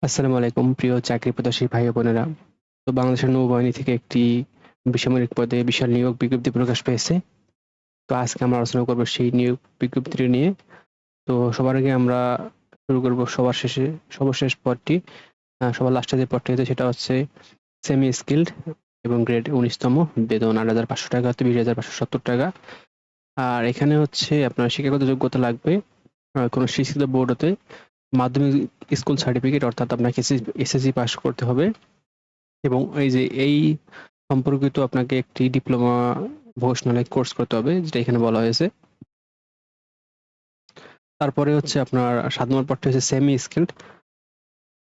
আসসালামু আলাইকুম প্রিয় চাকরি প্রত্যাশী ভাই ও বোনেরা। তো বাংলাদেশের নৌবাহিনী থেকে একটি বেসামরিক পদে বিশাল নিয়োগ বিজ্ঞপ্তি প্রকাশ পেয়েছে। তো আজকে আমরা আলোচনা করব সেই নিয়োগ বিজ্ঞপ্তিটি নিয়ে। তো সবার আগে আমরা শুরু করব সর্বশেষ পদটি। সবার লাস্টে যে পদটি আছে সেটা হচ্ছে সেমি স্কিলড এবং গ্রেড ১৯ তম, বেতন ৮,৫০০ টাকা হতে ২০,৫৭০ টাকা। আর এখানে হচ্ছে আপনার শিক্ষাগত যোগ্যতা লাগবে কোনো স্বীকৃত বোর্ড হতে মাধ্যমিক স্কুল সার্টিফিকেট, অর্থাৎ আপনাকে এসএসসি পাস করতে হবে। এবং এই সম্পর্কিত আপনাকে একটি ডিপ্লোমা ভোকেশনাল কোর্স করতে হবে, যেটা এখানে বলা হয়েছে। তারপরে হচ্ছে আপনার ৭ নম্বর পদটি হচ্ছে সেমি স্কিলড।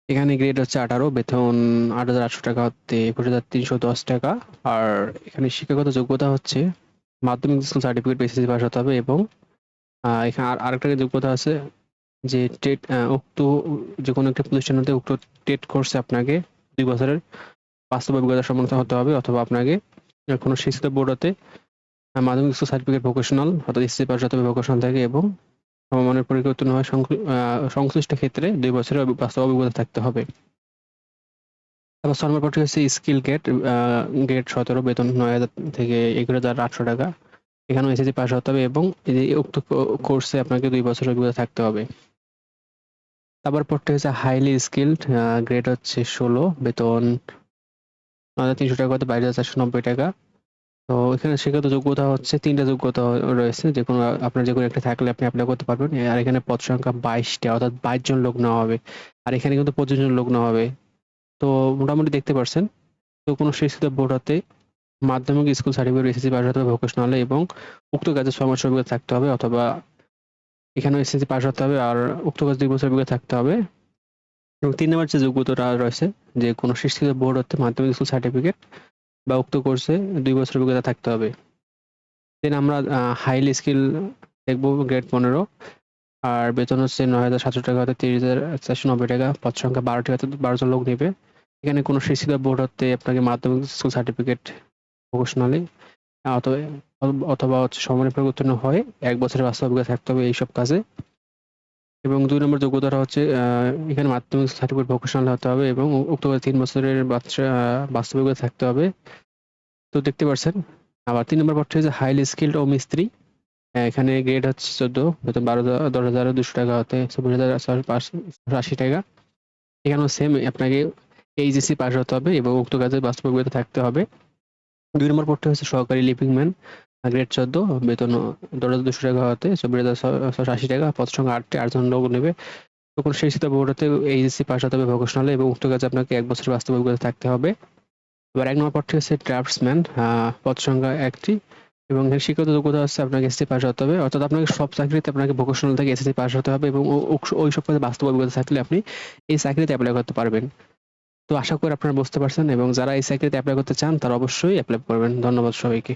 এখানে গ্রেড হচ্ছে ১৮, বেতন ৮,৮০০ টাকা হতে ২১,৩১০ টাকা। আর এখানে শিক্ষাগত যোগ্যতা হচ্ছে মাধ্যমিক স্কুল সার্টিফিকেট এসএসসি পাস হতে হবে। এবং এখানে আরেকটা যোগ্যতা আছে যে টেট, উক্ত যে কোনো একটা প্রতিষ্ঠান হতে উক্ত টেট কোর্সে আপনাকে ২ বছরের বাস্তব অভিজ্ঞতা সম্পন্ন হতে হবে, অথবা আপনাকে কোনো স্বীকৃত বোর্ড হতে মাধ্যমিক স্কুল সার্টিফিকেট ভোকেশনাল অর্থাৎ এসএসসি পাস হতে হবে ভোকেশনাল থেকে, এবং সমমানের পরীক্ষা উত্তীর্ণ হওয়া সংশ্লিষ্ট ক্ষেত্রে ২ বছরের বাস্তব অভিজ্ঞতা থাকতে হবে। তারপর ৬ নম্বর পদটি হচ্ছে স্কিল গ্রেড, গ্রেড ১৭, বেতন ৯,০০০ থেকে ১১,৮০০ টাকা। এখানেও এসএসসি পাস হতে হবে এবং এই যে উক্ত কোর্সে আপনাকে ২ বছরের অভিজ্ঞতা থাকতে হবে। তারপর পদটি হচ্ছে হাইলি স্কিলড, গ্রেড হচ্ছে ১৬, বেতন ৯,৩০০ টাকা হতে ২২,৪৯০ টাকা। তো এখানে শিক্ষাগত যোগ্যতা হচ্ছে ৩ টা যোগ্যতা রয়েছে। যেকোনো আপনার যেকোনো একটা থাকলে আপনি এপ্লাই করতে পারবেন। আর এখানে পদ সংখ্যা ২২ টা, অর্থাৎ ২২ জন লোক নেওয়া হবে। আর এখানে কিন্তু ২৫ জন লোক নেওয়া হবে। তো মোটামুটি দেখতে পারছেন। তো কোনো স্বীকৃত বোর্ড হতে মাধ্যমিক স্কুল সার্টিফিকেট এসএসসি পাস হতে হবে ভোকেশনালে, এবং উক্ত কাজে ৬ মাসের অভিজ্ঞতা থাকতে হবে, অথবা এখানেও এসএসসি পাস হতে হবে আর উক্ত কাজে ২ বছর অভিজ্ঞতা থাকতে হবে। এবং ৩ নম্বর যে যোগ্যতাটা রয়েছে যে কোনো স্বীকৃত বোর্ড হতে মাধ্যমিক স্কুল সার্টিফিকেট বা উক্ত কোর্সে ২ বছর অভিজ্ঞতা থাকতে হবে। দেন আমরা হাইলি স্কিল দেখবো, গ্রেড ১৫, আর বেতন হচ্ছে ৯,৭০০ টাকা হতে ৩০,৪৯০ টাকা। পদ সংখ্যা ১২টি, অর্থাৎ ১২ জন লোক নেবে। এখানে কোনো স্বীকৃত বোর্ড হতে আপনাকে মাধ্যমিক স্কুল সার্টিফিকেট ভোকেশনালি অথবা অথবা হচ্ছে সমমানের পরীক্ষায় উত্তীর্ণ হয়ে ১ বছরের বাস্তব অভিজ্ঞতা থাকতে হবে এইসব কাজে। এবং ২ নম্বর যোগ্যতাটা হচ্ছে এখানে মাধ্যমিক সার্টিফিকেট ভোকেশনাল হতে হবে এবং উক্ত কাজে ৩ বছরের বাস্তব অভিজ্ঞতা থাকতে হবে। তো দেখতে পারছেন। আবার ৩ নম্বর পদটি হচ্ছে হাইলি স্কিলড ও মিস্ত্রি। এখানে গ্রেড হচ্ছে ১৪, বেতন ১০,২০০ টাকা হতে ২৪,৫৮০ টাকা। এখানেও সেম আপনাকে এইচএসসি পাস হতে হবে এবং উক্ত কাজে বাস্তব অভিজ্ঞতা থাকতে হবে। ২ নম্বর পদটি হচ্ছে সহকারী লিপিং ম্যান, গ্রেড ১৪, বেতন ১০,২০০ টাকা হতে ২৪,৬৮০ টাকা। পদ সংখ্যা ৮টি, ৮ জন লোক নেবে। তো কোনো স্বীকৃত বোর্ড হতে এইচএসসি পাস হতে হবে ভোকেশনালে এবং উক্ত কাজে আপনাকে ১ বছরের বাস্তব অভিজ্ঞতা থাকতে হবে। এবার ১ নম্বর পদটি হচ্ছে ড্রাফটসম্যান, পদ সংখ্যা ১টি, এবং এখানে শিক্ষাগত যোগ্যতা হচ্ছে আপনাকে এসএসসি পাস হতে হবে, অর্থাৎ আপনাকে সব চাকরিতে আপনাকে ভোকেশনাল থেকে এসএসসি পাস হতে হবে এবং ওইসব কাজে বাস্তব অভিজ্ঞতা থাকলে আপনি এই চাকরিতে এপ্লাই করতে পারবেন। তো আশা করি আপনারা বুঝতে পারছেন, এবং যারা এই চাকরিতে এপ্লাই করতে চান তারা অবশ্যই এপ্লাই করবেন। ধন্যবাদ সবাইকে।